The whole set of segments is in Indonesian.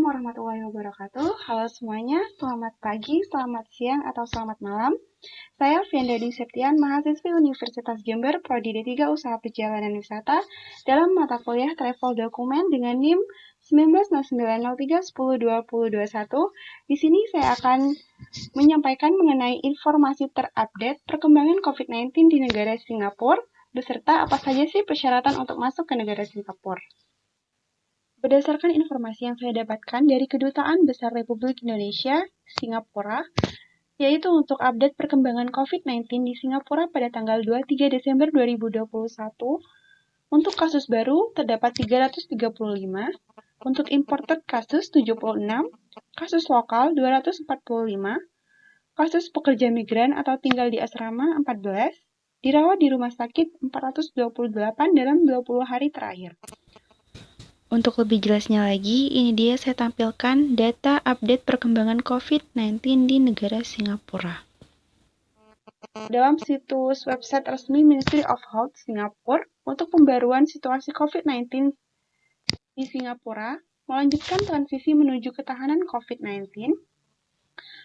warahmatullahi wabarakatuh. Halo semuanya, selamat pagi, selamat siang, atau selamat malam. Saya Fianda Dwi Septian, mahasiswi Universitas Jember, Prodi D3 Usaha Perjalanan Wisata, dalam mata kuliah Travel Dokumen dengan NIM 1990303021. Di sini saya akan menyampaikan mengenai informasi terupdate perkembangan COVID-19 di negara Singapura, beserta apa saja sih persyaratan untuk masuk ke negara Singapura. Berdasarkan informasi yang saya dapatkan dari Kedutaan Besar Republik Indonesia, Singapura, yaitu untuk update perkembangan COVID-19 di Singapura pada tanggal 23 Desember 2021, untuk kasus baru terdapat 335, untuk imported kasus 76, kasus lokal 245, kasus pekerja migran atau tinggal di asrama 14, dirawat di rumah sakit 428 dalam 20 hari terakhir. Untuk lebih jelasnya lagi, ini dia saya tampilkan data update perkembangan COVID-19 di negara Singapura. Dalam situs website resmi Ministry of Health Singapura, untuk pembaruan situasi COVID-19 di Singapura, melanjutkan transisi menuju ketahanan COVID-19,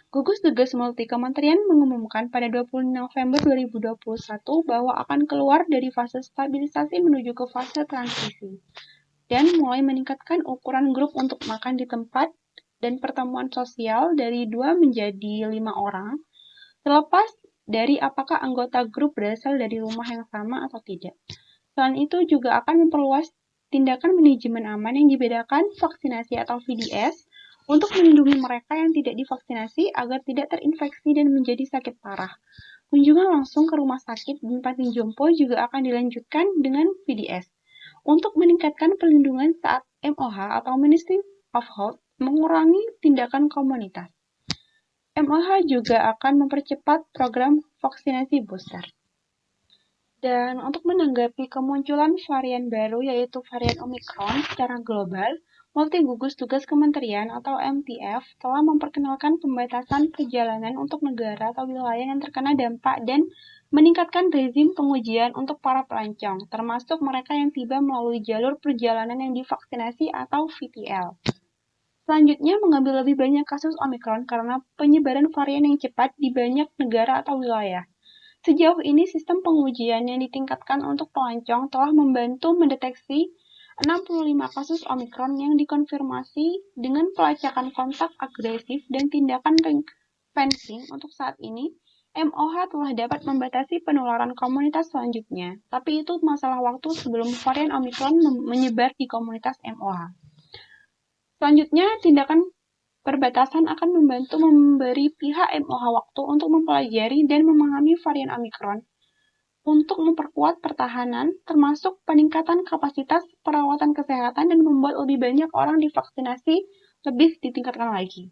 Gugus Tugas Multi Kementerian mengumumkan pada 20 November 2021 bahwa akan keluar dari fase stabilisasi menuju ke fase transisi, dan mulai meningkatkan ukuran grup untuk makan di tempat dan pertemuan sosial dari 2 menjadi 5 orang, terlepas dari apakah anggota grup berasal dari rumah yang sama atau tidak. Selain itu juga akan memperluas tindakan manajemen aman yang dibedakan vaksinasi atau VDS untuk melindungi mereka yang tidak divaksinasi agar tidak terinfeksi dan menjadi sakit parah. Kunjungan langsung ke rumah sakit dan panti jompo juga akan dilanjutkan dengan VDS. Untuk meningkatkan perlindungan saat MOH atau Ministry of Health mengurangi tindakan komunitas. MOH juga akan mempercepat program vaksinasi booster. Dan untuk menanggapi kemunculan varian baru yaitu varian Omicron secara global, Multi Gugus Tugas Kementerian atau MTF telah memperkenalkan pembatasan perjalanan untuk negara atau wilayah yang terkena dampak dan meningkatkan rezim pengujian untuk para pelancong, termasuk mereka yang tiba melalui jalur perjalanan yang divaksinasi atau VTL. Selanjutnya, mengambil lebih banyak kasus Omicron karena penyebaran varian yang cepat di banyak negara atau wilayah. Sejauh ini, sistem pengujian yang ditingkatkan untuk pelancong telah membantu mendeteksi 65 kasus Omicron yang dikonfirmasi dengan pelacakan kontak agresif dan tindakan fencing. Untuk saat ini, MOH telah dapat membatasi penularan komunitas selanjutnya, tapi itu masalah waktu sebelum varian Omicron menyebar di komunitas MOH. Selanjutnya, tindakan perbatasan akan membantu memberi pihak MOH waktu untuk mempelajari dan memahami varian Omicron, untuk memperkuat pertahanan, termasuk peningkatan kapasitas perawatan kesehatan dan membuat lebih banyak orang divaksinasi lebih ditingkatkan lagi.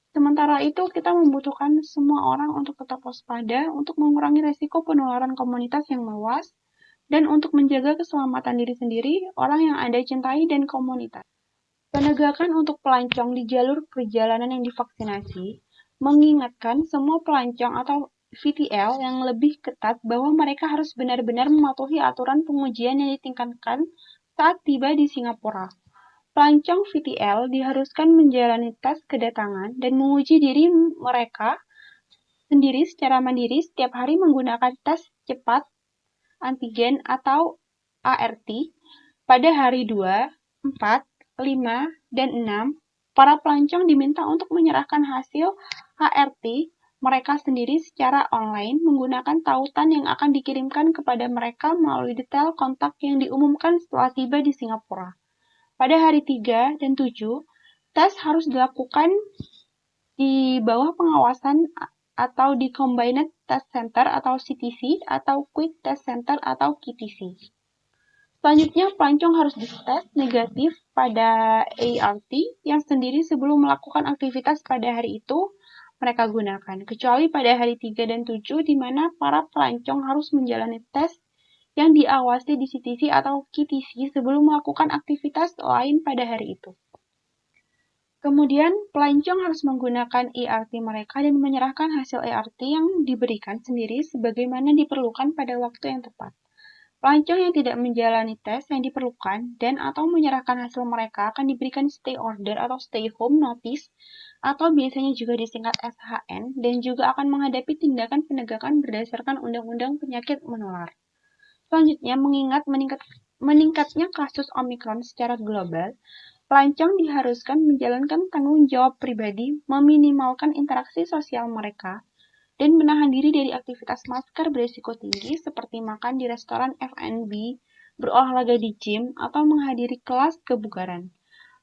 Sementara itu, kita membutuhkan semua orang untuk tetap waspada untuk mengurangi resiko penularan komunitas yang meluas dan untuk menjaga keselamatan diri sendiri, orang yang Anda cintai, dan komunitas. Penegakan untuk pelancong di jalur perjalanan yang divaksinasi mengingatkan semua pelancong atau VTL yang lebih ketat bahwa mereka harus benar-benar mematuhi aturan pengujian yang ditingkatkan saat tiba di Singapura. Pelancong VTL diharuskan menjalani tes kedatangan dan menguji diri mereka sendiri secara mandiri setiap hari menggunakan tes cepat antigen atau ART pada hari 2, 4, 5, dan 6. Para pelancong diminta untuk menyerahkan hasil ART mereka sendiri secara online menggunakan tautan yang akan dikirimkan kepada mereka melalui detail kontak yang diumumkan setelah tiba di Singapura. Pada hari 3 dan 7, tes harus dilakukan di bawah pengawasan atau di Combined Test Center atau CTC atau Quick Test Center atau QTC. Selanjutnya, pelancong harus dites negatif pada ART yang sendiri sebelum melakukan aktivitas pada hari itu mereka gunakan, kecuali pada hari 3 dan 7 di mana para pelancong harus menjalani tes yang diawasi di CTC atau QTC sebelum melakukan aktivitas lain pada hari itu. Kemudian, pelancong harus menggunakan ART mereka dan menyerahkan hasil ART yang diberikan sendiri sebagaimana diperlukan pada waktu yang tepat. Pelancong yang tidak menjalani tes yang diperlukan dan atau menyerahkan hasil mereka akan diberikan stay order atau stay home notice atau biasanya juga disingkat SHN dan juga akan menghadapi tindakan penegakan berdasarkan Undang-Undang Penyakit Menular. Selanjutnya, mengingat meningkatnya kasus Omikron secara global, pelancong diharuskan menjalankan tanggung jawab pribadi, meminimalkan interaksi sosial mereka, dan menahan diri dari aktivitas masker berisiko tinggi seperti makan di restoran F&B, berolahraga di gym, atau menghadiri kelas kebugaran.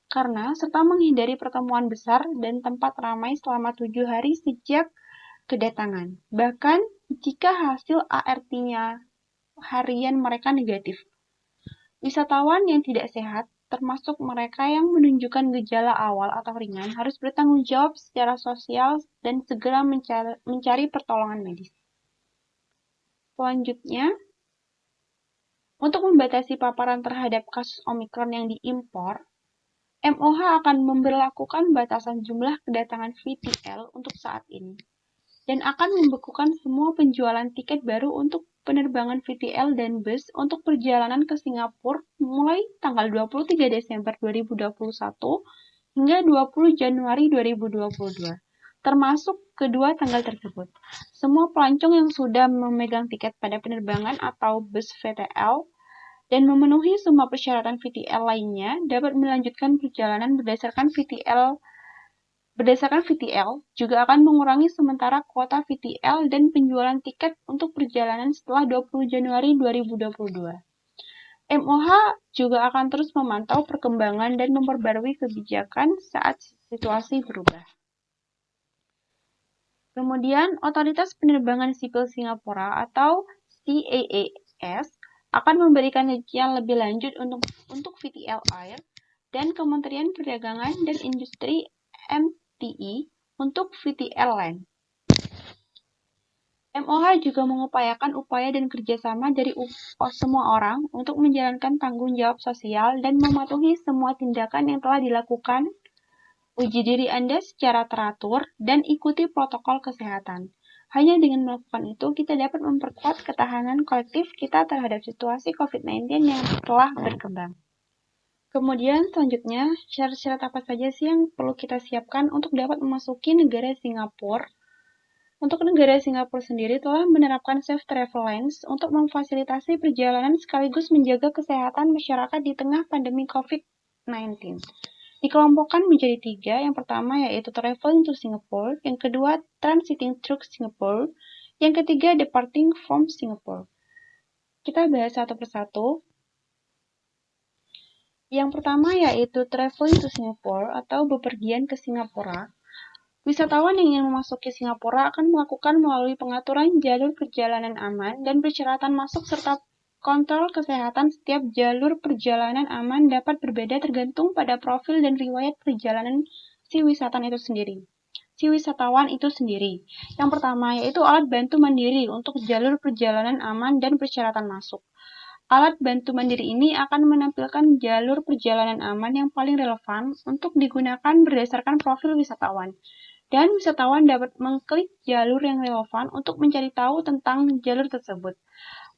Karena serta menghindari pertemuan besar dan tempat ramai selama 7 hari sejak kedatangan. Bahkan jika hasil ART-nya harian mereka negatif. Wisatawan yang tidak sehat, termasuk mereka yang menunjukkan gejala awal atau ringan, harus bertanggung jawab secara sosial dan segera mencari pertolongan medis. Selanjutnya, untuk membatasi paparan terhadap kasus Omikron yang diimpor, MOH akan memberlakukan batasan jumlah kedatangan VTL untuk saat ini, dan akan membekukan semua penjualan tiket baru untuk penerbangan VTL dan bus untuk perjalanan ke Singapura mulai tanggal 23 Desember 2021 hingga 20 Januari 2022, termasuk kedua tanggal tersebut. Semua pelancong yang sudah memegang tiket pada penerbangan atau bus VTL dan memenuhi semua persyaratan VTL lainnya dapat melanjutkan perjalanan berdasarkan VTL juga akan mengurangi sementara kuota VTL dan penjualan tiket untuk perjalanan setelah 20 Januari 2022. MOH juga akan terus memantau perkembangan dan memperbarui kebijakan saat situasi berubah. Kemudian, Otoritas Penerbangan Sipil Singapura atau CAAS akan memberikan rincian lebih lanjut untuk VTL Air dan Kementerian Perdagangan dan Industri MTI untuk VTL Land. MOH juga mengupayakan upaya dan kerjasama dari semua orang untuk menjalankan tanggung jawab sosial dan mematuhi semua tindakan yang telah dilakukan. Uji diri Anda secara teratur dan ikuti protokol kesehatan. Hanya dengan melakukan itu, kita dapat memperkuat ketahanan kolektif kita terhadap situasi COVID-19 yang telah berkembang. Kemudian selanjutnya, syarat-syarat apa saja sih yang perlu kita siapkan untuk dapat memasuki negara Singapura? Untuk negara Singapura sendiri telah menerapkan Safe Travel Lanes untuk memfasilitasi perjalanan sekaligus menjaga kesehatan masyarakat di tengah pandemi COVID-19. Dikelompokkan menjadi 3, yang pertama yaitu Traveling to Singapore, yang kedua Transiting through Singapore, yang ketiga Departing from Singapore. Kita bahas satu persatu. Yang pertama yaitu Traveling to Singapore atau bepergian ke Singapura. Wisatawan yang ingin memasuki Singapura akan melakukan melalui pengaturan jalur perjalanan aman dan persyaratan masuk serta kontrol kesehatan. Setiap jalur perjalanan aman dapat berbeda tergantung pada profil dan riwayat perjalanan si wisatawan itu sendiri. Yang pertama yaitu alat bantu mandiri untuk jalur perjalanan aman dan persyaratan masuk. Alat bantu mandiri ini akan menampilkan jalur perjalanan aman yang paling relevan untuk digunakan berdasarkan profil wisatawan. Dan wisatawan dapat mengklik jalur yang relevan untuk mencari tahu tentang jalur tersebut.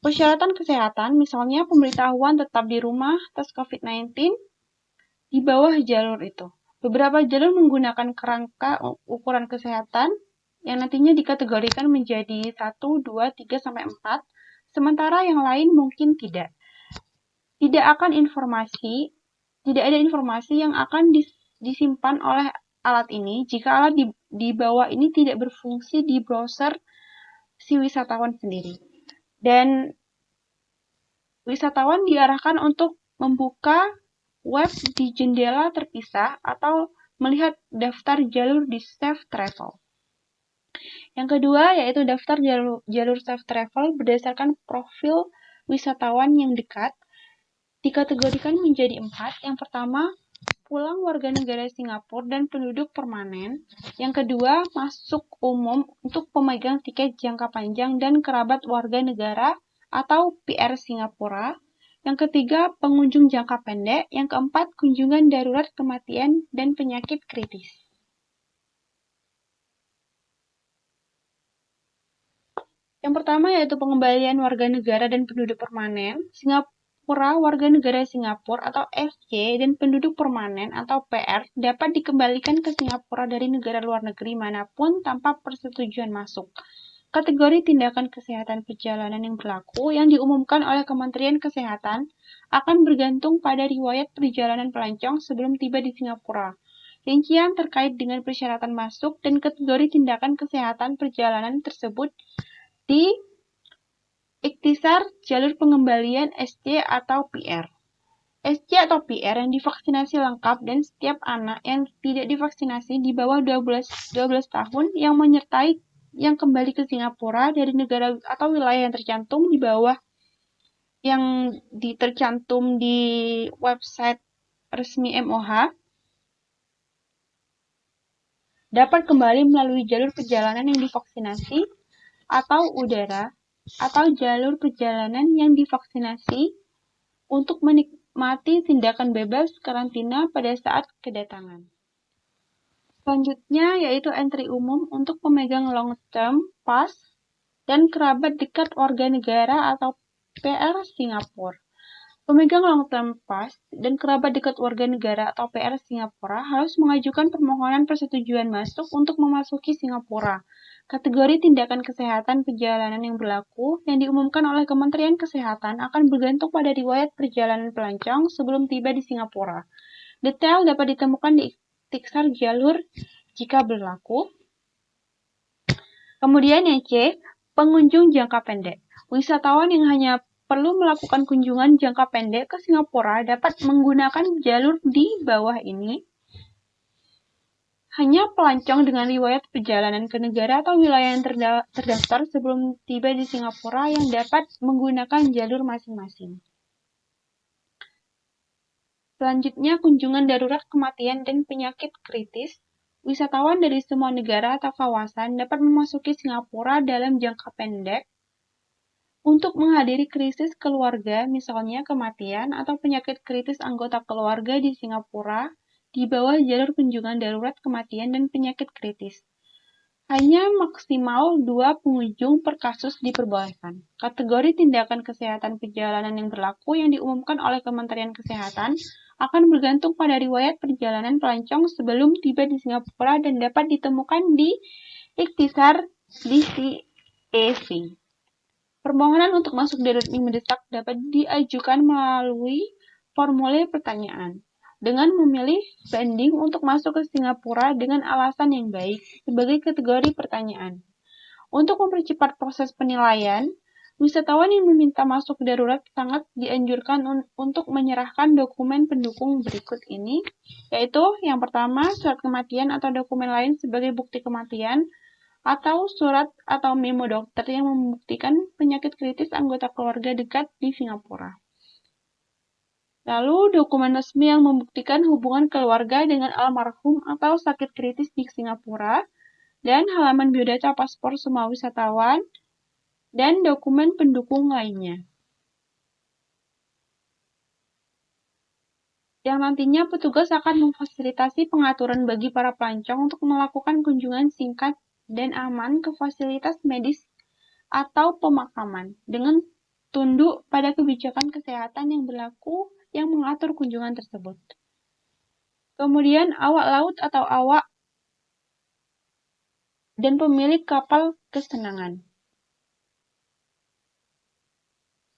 Persyaratan kesehatan, misalnya pemberitahuan tetap di rumah tes COVID-19 di bawah jalur itu. Beberapa jalur menggunakan kerangka ukuran kesehatan yang nantinya dikategorikan menjadi 1, 2, 3, sampai 4. Sementara yang lain mungkin tidak. Tidak ada informasi yang akan disimpan oleh alat ini jika alat di bawah ini tidak berfungsi di browser si wisatawan sendiri. Dan wisatawan diarahkan untuk membuka web di jendela terpisah atau melihat daftar jalur di Safe Travel. Yang kedua yaitu daftar jalur Safe Travel berdasarkan profil wisatawan yang dekat, dikategorikan menjadi 4. Yang pertama, pulang warga negara Singapura dan penduduk permanen. Yang kedua, masuk umum untuk pemegang tiket jangka panjang dan kerabat warga negara atau PR Singapura. Yang ketiga, pengunjung jangka pendek. Yang keempat, kunjungan darurat kematian dan penyakit kritis. Yang pertama yaitu pengembalian warga negara dan penduduk permanen. Singapura, warga negara Singapura atau SC dan penduduk permanen atau PR dapat dikembalikan ke Singapura dari negara luar negeri manapun tanpa persetujuan masuk. Kategori tindakan kesehatan perjalanan yang berlaku yang diumumkan oleh Kementerian Kesehatan akan bergantung pada riwayat perjalanan pelancong sebelum tiba di Singapura. Rincian terkait dengan persyaratan masuk dan kategori tindakan kesehatan perjalanan tersebut di Ikhtisar Jalur Pengembalian SC atau PR. SC atau PR yang divaksinasi lengkap dan setiap anak yang tidak divaksinasi di bawah 12 tahun yang menyertai yang kembali ke Singapura dari negara atau wilayah yang tercantum di bawah yang tercantum di website resmi MOH dapat kembali melalui jalur perjalanan yang divaksinasi atau udara atau jalur perjalanan yang divaksinasi untuk menikmati tindakan bebas karantina pada saat kedatangan. Selanjutnya yaitu entry umum untuk pemegang long term pass dan kerabat dekat warga negara atau PR Singapura. Pemegang long term pass dan kerabat dekat warga negara atau PR Singapura harus mengajukan permohonan persetujuan masuk untuk memasuki Singapura. Kategori tindakan kesehatan perjalanan yang berlaku yang diumumkan oleh Kementerian Kesehatan akan bergantung pada riwayat perjalanan pelancong sebelum tiba di Singapura. Detail dapat ditemukan di Ikhtisar Jalur jika berlaku. Kemudian yang C, pengunjung jangka pendek. Wisatawan yang hanya perlu melakukan kunjungan jangka pendek ke Singapura dapat menggunakan jalur di bawah ini. Hanya pelancong dengan riwayat perjalanan ke negara atau wilayah yang terdaftar sebelum tiba di Singapura yang dapat menggunakan jalur masing-masing. Selanjutnya, kunjungan darurat kematian dan penyakit kritis. Wisatawan dari semua negara atau kawasan dapat memasuki Singapura dalam jangka pendek untuk menghadiri krisis keluarga, misalnya kematian atau penyakit kritis anggota keluarga di Singapura di bawah jalur kunjungan darurat kematian dan penyakit kritis. Hanya maksimal 2 pengunjung per kasus diperbolehkan. Kategori tindakan kesehatan perjalanan yang berlaku yang diumumkan oleh Kementerian Kesehatan akan bergantung pada riwayat perjalanan pelancong sebelum tiba di Singapura dan dapat ditemukan di Ikhtisar DCAC. Permohonan untuk masuk darurat yang mendesak dapat diajukan melalui formulir pertanyaan dengan memilih banding untuk masuk ke Singapura dengan alasan yang baik sebagai kategori pertanyaan. Untuk mempercepat proses penilaian, wisatawan yang meminta masuk darurat sangat dianjurkan untuk menyerahkan dokumen pendukung berikut ini, yaitu yang pertama, surat kematian atau dokumen lain sebagai bukti kematian, atau surat atau memo dokter yang membuktikan penyakit kritis anggota keluarga dekat di Singapura. Lalu, dokumen resmi yang membuktikan hubungan keluarga dengan almarhum atau sakit kritis di Singapura, dan halaman biodata paspor semua wisatawan, dan dokumen pendukung lainnya. Yang nantinya petugas akan memfasilitasi pengaturan bagi para pelancong untuk melakukan kunjungan singkat dan aman ke fasilitas medis atau pemakaman dengan tunduk pada kebijakan kesehatan yang berlaku yang mengatur kunjungan tersebut. Kemudian awak laut atau awak dan pemilik kapal kesenangan.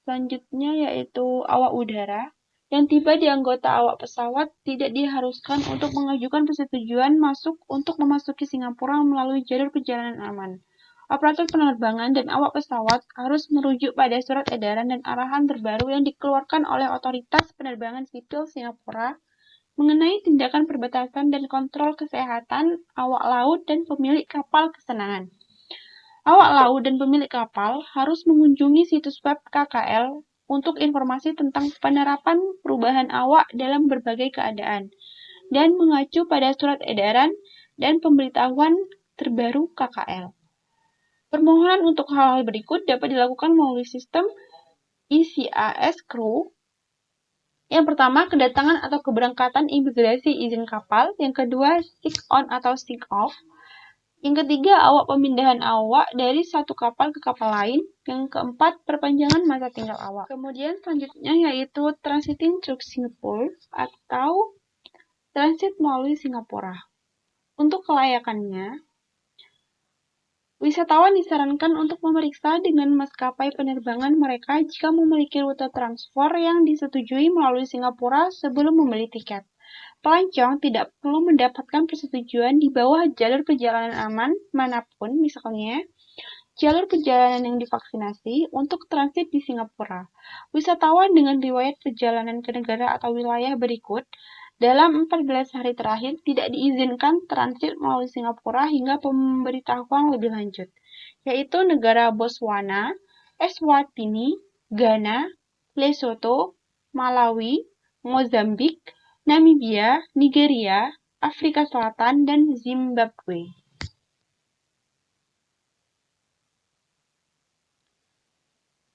Selanjutnya yaitu awak udara. Yang tiba di anggota awak pesawat tidak diharuskan untuk mengajukan persetujuan masuk untuk memasuki Singapura melalui jalur perjalanan aman. Operator penerbangan dan awak pesawat harus merujuk pada surat edaran dan arahan terbaru yang dikeluarkan oleh Otoritas Penerbangan Sipil Singapura mengenai tindakan perbatasan dan kontrol kesehatan awak laut dan pemilik kapal kesenangan. Awak laut dan pemilik kapal harus mengunjungi situs web KKL untuk informasi tentang penerapan perubahan awak dalam berbagai keadaan, dan mengacu pada surat edaran dan pemberitahuan terbaru KKL. Permohonan untuk hal-hal berikut dapat dilakukan melalui sistem ICAS Crew. Yang pertama, kedatangan atau keberangkatan imigrasi izin kapal. Yang kedua, stick on atau stick off. Yang ketiga, awak pemindahan awak dari satu kapal ke kapal lain. Yang keempat, perpanjangan masa tinggal awak. Kemudian selanjutnya yaitu transiting through Singapore atau transit melalui Singapura. Untuk kelayakannya, wisatawan disarankan untuk memeriksa dengan maskapai penerbangan mereka jika memiliki rute transfer yang disetujui melalui Singapura sebelum membeli tiket. Pelancong tidak perlu mendapatkan persetujuan di bawah jalur perjalanan aman manapun, misalnya jalur perjalanan yang divaksinasi untuk transit di Singapura. Wisatawan dengan riwayat perjalanan ke negara atau wilayah berikut dalam 14 hari terakhir tidak diizinkan transit melalui Singapura hingga pemberitahuan lebih lanjut, yaitu negara Botswana, Eswatini, Ghana, Lesotho, Malawi, Mozambik, Namibia, Nigeria, Afrika Selatan, dan Zimbabwe.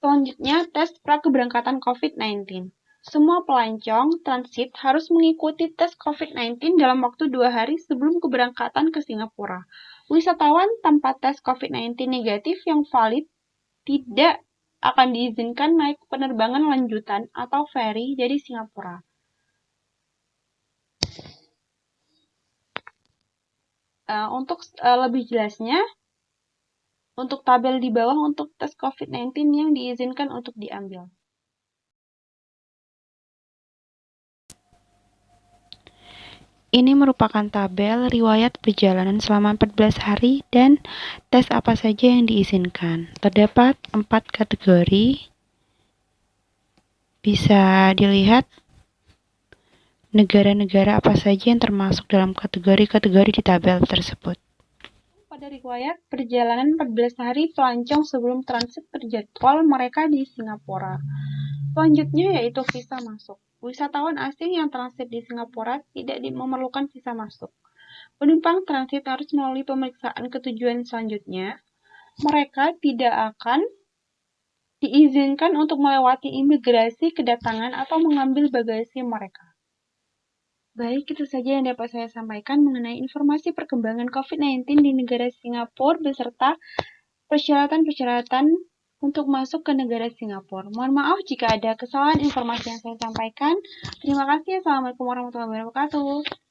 Selanjutnya, tes prakeberangkatan COVID-19. Semua pelancong transit harus mengikuti tes COVID-19 dalam waktu 2 hari sebelum keberangkatan ke Singapura. Wisatawan tanpa tes COVID-19 negatif yang valid tidak akan diizinkan naik penerbangan lanjutan atau ferry dari Singapura. Untuk lebih jelasnya, untuk tabel di bawah untuk tes COVID-19 yang diizinkan untuk diambil. Ini merupakan tabel riwayat perjalanan selama 14 hari dan tes apa saja yang diizinkan. Terdapat 4 kategori. Bisa dilihat negara-negara apa saja yang termasuk dalam kategori-kategori di tabel tersebut. Pada riwayat perjalanan 14 hari pelancong sebelum transit terjadwal mereka di Singapura. Selanjutnya yaitu visa masuk. Wisatawan asing yang transit di Singapura tidak memerlukan visa masuk. Penumpang transit harus melalui pemeriksaan ketujuan selanjutnya. Mereka tidak akan diizinkan untuk melewati imigrasi kedatangan atau mengambil bagasi mereka. Baik, itu saja yang dapat saya sampaikan mengenai informasi perkembangan COVID-19 di negara Singapura beserta persyaratan-persyaratan untuk masuk ke negara Singapura. Mohon maaf jika ada kesalahan informasi yang saya sampaikan. Terima kasih. Assalamualaikum warahmatullahi wabarakatuh.